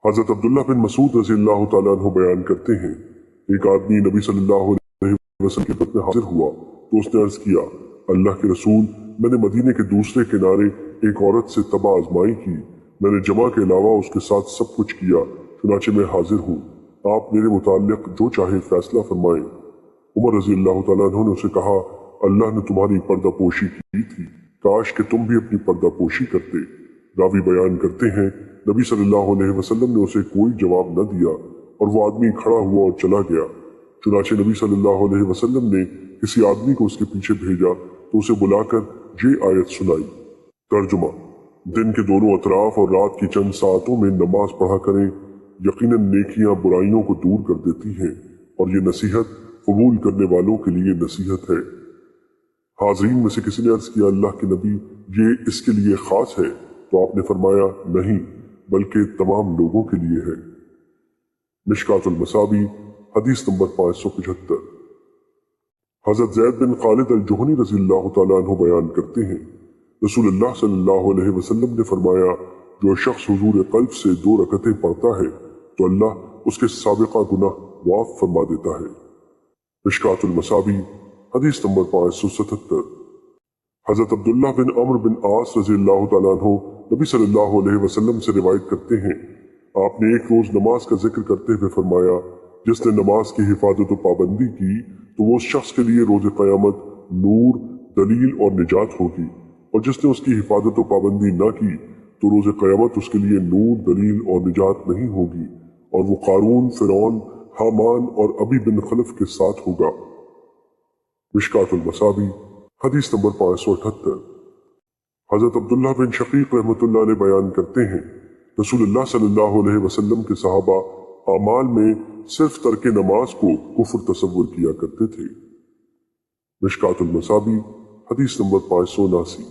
حضرت عبداللہ بن مسعود رضی اللہ تعالیٰ عنہ بیان کرتے ہیں، ایک آدمی نبی صلی اللہ علیہ وسلم کی خدمت میں حاضر ہوا تو اس نے عرض کیا، اللہ کے رسول، میں نے مدینے کے دوسرے کنارے ایک عورت سے تبع آزمائی کی، میں نے جمع کے علاوہ اس کے ساتھ سب کچھ کیا، چنانچہ میں حاضر ہوں، آپ میرے متعلق جو چاہے فیصلہ فرمائیں۔ عمر رضی اللہ تعالیٰ عنہ نے اسے کہا، اللہ نے تمہاری پردہ پوشی کی تھی، کاش کہ تم بھی اپنی پردہ پوشی کرتے۔ راوی بیان کرتے ہیں، نبی صلی اللہ علیہ وسلم نے اسے کوئی جواب نہ دیا اور وہ آدمی کھڑا ہوا اور چلا گیا۔ چنانچہ نبی صلی اللہ علیہ وسلم نے کسی آدمی کو اس کے پیچھے بھیجا تو اسے بلا کر یہ آیت سنائی۔ ترجمہ: دن کے دونوں اطراف اور رات کی چند ساعتوں میں نماز پڑھا کریں، یقیناً نیکیاں برائیوں کو دور کر دیتی ہیں اور یہ نصیحت قبول کرنے والوں کے لیے نصیحت ہے۔ حاضرین میں سے کسی نے عرض کیا، اللہ کے نبی، یہ اس کے لیے خاص ہے؟ تو آپ نے فرمایا، نہیں، بلکہ تمام لوگوں کے لیے ہے۔ مشکات المصابی، حدیث نمبر 575۔ حضرت زید بن خالد الجہنی رضی اللہ تعالیٰ عنہ بیان کرتے ہیں، رسول اللہ صلی اللہ علیہ وسلم نے فرمایا، جو شخص حضور قلب سے 2 رکعتیں پڑھتا ہے تو اللہ اس کے سابقہ گناہ معاف فرما دیتا ہے۔ مشکات المصابی، حدیث نمبر 577۔ حضرت عبداللہ بن عمرو بن عاص رضی اللہ تعالیٰ عنہ نبی صلی اللہ علیہ وسلم سے روایت کرتے ہیں، آپ نے ایک روز نماز کا ذکر کرتے ہوئے فرمایا، جس نے نماز کی حفاظت و پابندی کی تو وہ اس شخص کے لیے روز قیامت نور، دلیل اور نجات ہوگی، اور جس نے اس کی حفاظت و پابندی نہ کی تو روز قیامت اس کے لیے نور، دلیل اور نجات نہیں ہوگی، اور وہ قارون، فرعون، حامان اور ابی بن خلف کے ساتھ ہوگا۔ مشکات المصابی، حدیث نمبر 578۔ حضرت عبداللہ بن شقیق رحمۃ اللہ علیہ بیان کرتے ہیں، رسول اللہ صلی اللہ علیہ وسلم کے صحابہ اعمال میں صرف ترک نماز کو کفر تصور کیا کرتے تھے۔ مشکات المصابی، حدیث نمبر 579۔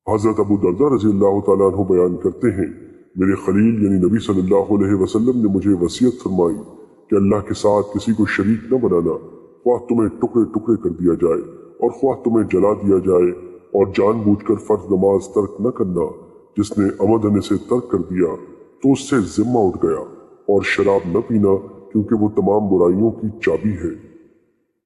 حضرت ابو درداء رضی اللہ تعالیٰ عنہ بیان کرتے ہیں، میرے خلیل یعنی نبی صلی اللہ علیہ وسلم نے مجھے وصیت فرمائی کہ اللہ کے ساتھ کسی کو شریک نہ بنانا، خواہ تمہیں ٹکڑے ٹکڑے کر دیا جائے اور خواہ تمہیں جلا دیا جائے، اور جان بوجھ کر فرض نماز ترک نہ کرنا، جس نے عمدن اسے ترک کر دیا تو اس سے ذمہ اٹھ گیا، اور شراب نہ پینا کیونکہ وہ تمام برائیوں کی چابی ہے۔